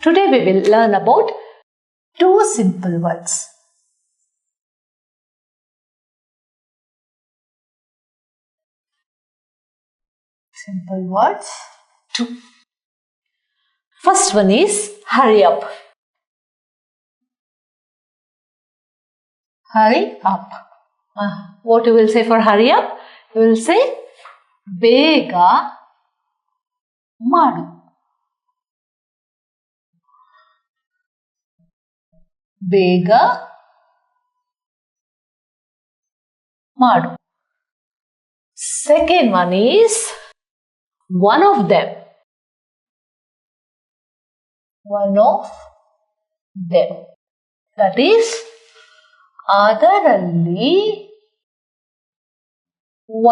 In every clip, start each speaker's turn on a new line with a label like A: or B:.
A: Today we will learn about two simple words. Simple words, two. First one is hurry up. Hurry up. What you will say for hurry up? You will say ಬೇಗ ಮಾಡು. ಬೇಗ ಮಾಡು. Second one is one of them. One of them. That is ಅದರಲ್ಲಿ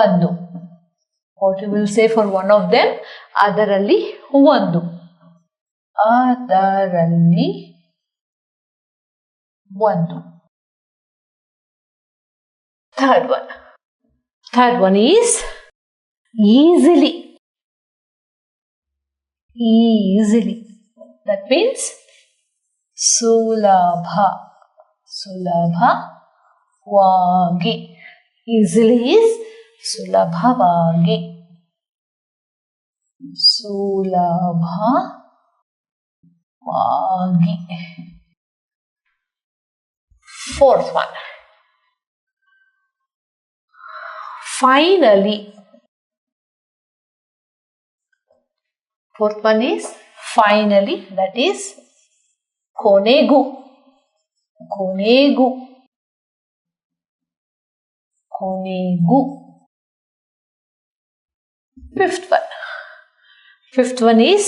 A: ಒಂದು. What you will say for one of them? ಅದರಲ್ಲಿ ಒಂದು. ಅದರಲ್ಲಿ ಒಂದು. Third one is easily. Easily. That means ಸುಲಭ. ಸುಲಭವಾಗಿ. Easily is ಸುಲಭವಾಗಿ. ಸುಲಭವಾಗಿ. Fourth one. Finally. Fourth one is finally. That is ಕೊನೆಗೂ. ಕೊನೆಗೂ. ಕೊನೆಗೂ. Fifth one is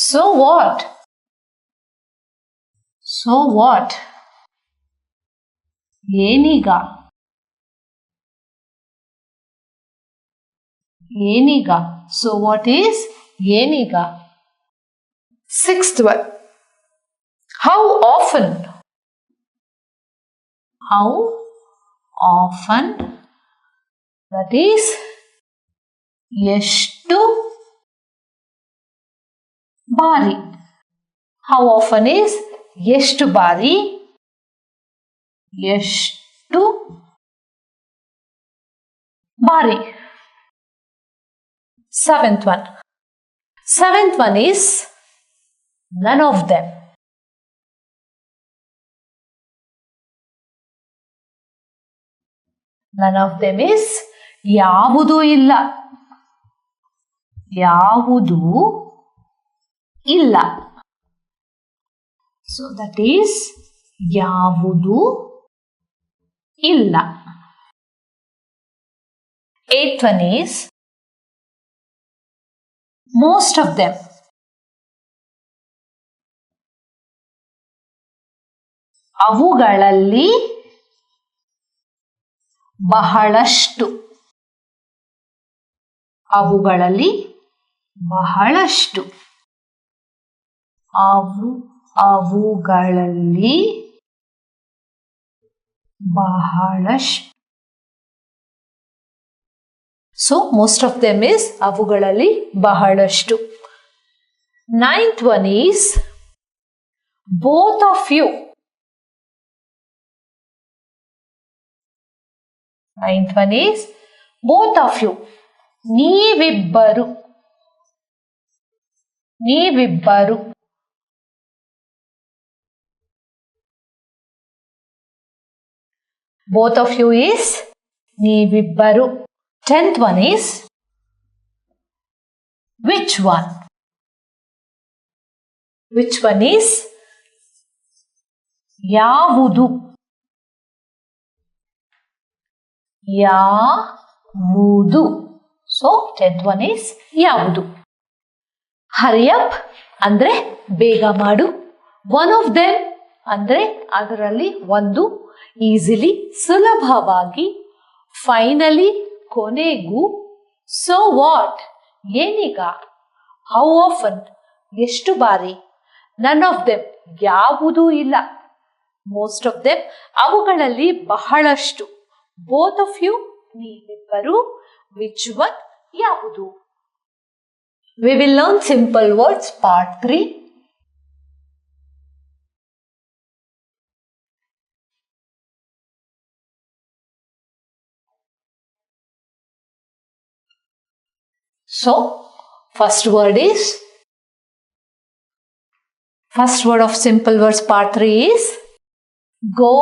A: so what? So what? ಏನೀಗ. ಏನೀಗ. So what is ಏನೀಗ? Sixth one. How often? How often? That is ಎಷ್ಟು ಬಾರಿ. How often is ಎಷ್ಟು ಬಾರಿ. ಎಷ್ಟು ಬಾರಿ. Seventh one is none of them. None of them is ಯಾವುದೂ ಇಲ್ಲ. ಯಾವುದೂ ಇಲ್ಲ. So that is ಯಾವುದೂ ಇಲ್ಲ. Eighth one is most of them. ಅವುಗಳಲ್ಲಿ ಬಹಳಷ್ಟು. ಅವುಗಳಲ್ಲಿ ಬಹಳಷ್ಟು. ಅವುಗಳಲ್ಲಿ ಬಹಳಷ್ಟು. So most of them is ಅವುಗಳಲ್ಲಿ ಬಹಳಷ್ಟು. Ninth one is both of you. Ninth one is both of you. ನೀವಿಬ್ಬರು. ನೀವಿಬ್ಬರು. Both of you is ನೀವಿಬ್ಬರು. Tenth one is which one? Which one is ಯಾವುದು. ಯಾವುದು. So 10th one is ಯಾವುದು. Hurry up ಅಂದ್ರೆ ಬೇಗ ಮಾಡು. One of them ಅಂದ್ರೆ ಅದರಲ್ಲಿ ಒಂದು. Easily ಸುಲಭವಾಗಿ. Finally ಕೊನೆಗೂ. So what ಏನೀಗ. How often ಎಷ್ಟು ಬಾರಿ. None of them ಯಾವುದೂ ಇಲ್ಲ. Most of them ಅವುಗಳಲ್ಲಿ ಬಹಳಷ್ಟು. Both of you ನೀವಿಬ್ಬರು. Which one ಯಾವುದು. We will learn simple words part 3. So, first word of simple words part 3 is go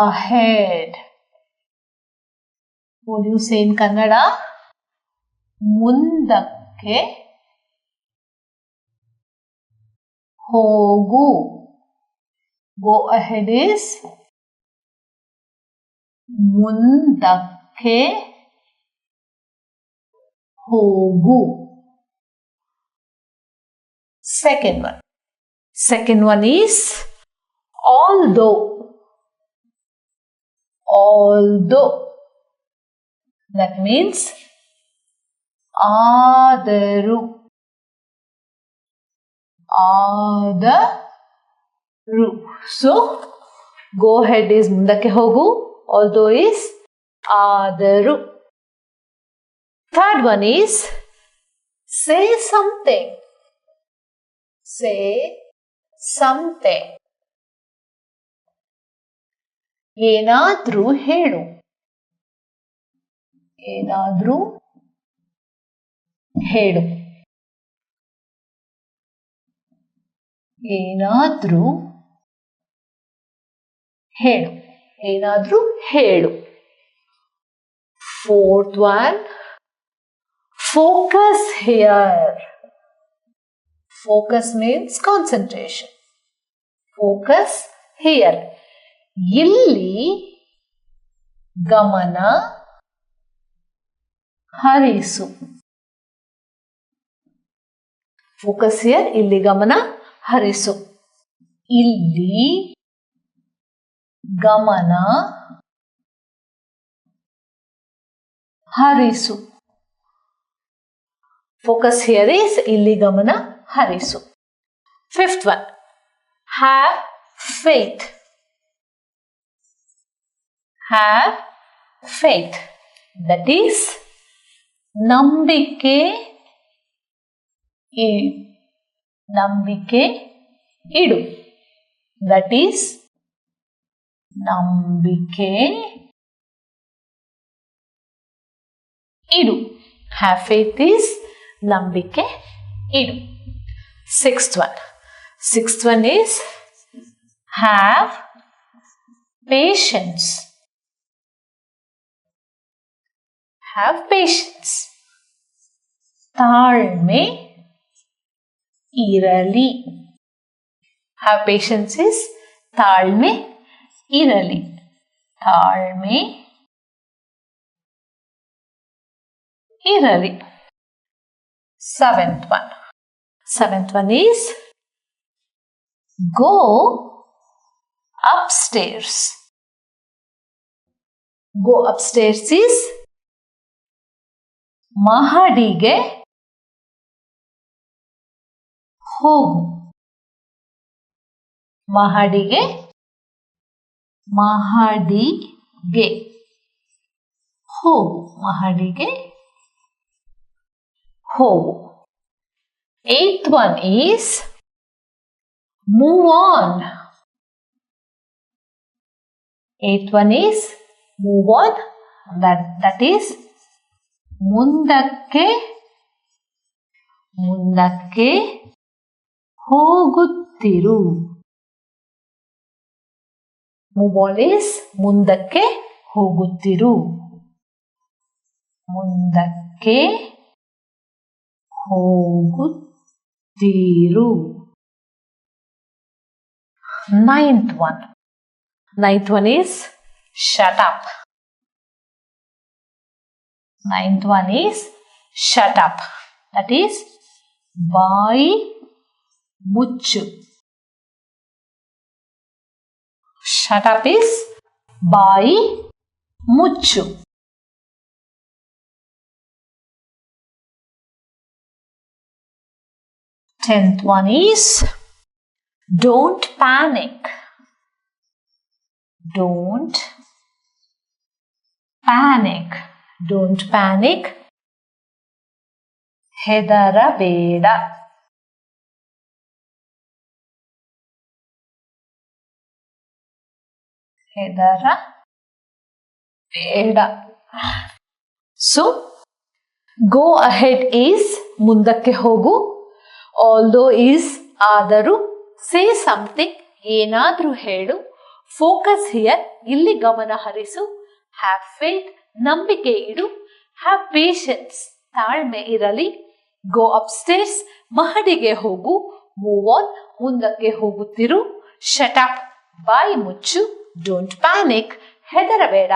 A: ahead. What do you say in Kannada? ಮುಂದಕ್ಕೆ ಹೋಗು. Go ahead is ಮುಂದಕ್ಕೆ ಹೋಗು. Second one is although. That means ಆದರೂ. So, go ahead is ಮುಂದಕ್ಕೆ ಹೋಗು. Although is ಆದರೂ. Third one is say something. ಏನಾದ್ರೂ ಹೇಳು. ಏನಾದ್ರೂ ಹೇಳು. Fourth one, focus here. Focus means concentration. Focus here. ಇಲ್ಲಿ ಗಮನ ಹರಿಸು. Focus here. ಇಲ್ಲಿ ಗಮನ ಹರಿಸು. ಇಲ್ಲಿ ಗಮನ ಹರಿಸು. Focus here is ಇಲ್ಲಿ ಗಮನ ಹರಿಸು. Fifth one, have faith. Have faith. That is ನಂಬಿಕೆ ಇಡು. That is ನಂಬಿಕೆ ಇಡು. Have faith is ನಂಬಿಕೆ ಇಡು. Sixth one is have patience. Have patience. ತಾಳ್ಮೆ ಇರಲಿ. Have patience is ತಾಳ್ಮೆ ಇರಲಿ. ತಾಳ್ಮೆ ಇರಲಿ. Seventh one is go upstairs. Go upstairs is ಮಹಡಿಗೆ ಹೋಗು. ಮಹಡಿಗೆ ಹೋಗು. ಮಹಡಿಗೆ ಹೋಗು. Eighth one is move on. Eighth one is move on. That is ಮುಂದಕ್ಕೆ ಹೋಗುತ್ತಿರು. Move on is ಮುಂದಕ್ಕೆ ಹೋಗುತ್ತಿರು. ಮುಂದಕ್ಕೆ ಹೋಗುತ್ತಿರು. Ninth one is shut up. Ninth one is shut up. That is ಬಾಯಿ ಮುಚ್ಚು. Shut up is ಬಾಯಿ ಮುಚ್ಚು. Tenth one is don't panic. Don't panic. ಹೆದರಬೇಡ. ಹೆದರಬೇಡ. So, go ahead is ಮುಂದಕ್ಕೆ ಹೋಗು. ಆಲ್ದೋ ಈಸ್ ಆದರೂ. ಸೇ ಸಮಥಿಂಗ್ ಏನಾದ್ರೂ ಹೇಳು. ಫೋಕಸ್ ಹಿಯರ್ ಇಲ್ಲಿ ಗಮನ ಹರಿಸು. ಹ್ಯಾವ್ ಫೇತ್ ನಂಬಿಕೆ ಇಡು. ಹ್ಯಾವ್ ಪೇಷನ್ಸ್ ತಾಳ್ಮೆ ಇರಲಿ. ಗೋ ಅಪ್ಸ್ಟೇರ್ಸ್ ಮಹಡಿಗೆ ಹೋಗು. ಮೂವ್ ಆನ್ ಮುಂದಕ್ಕೆ ಹೋಗುತ್ತಿರು. ಶಟ್ ಅಪ್ ಬಾಯಿ ಮುಚ್ಚು. ಡೋಂಟ್ ಪ್ಯಾನಿಕ್ ಹೆದರಬೇಡ.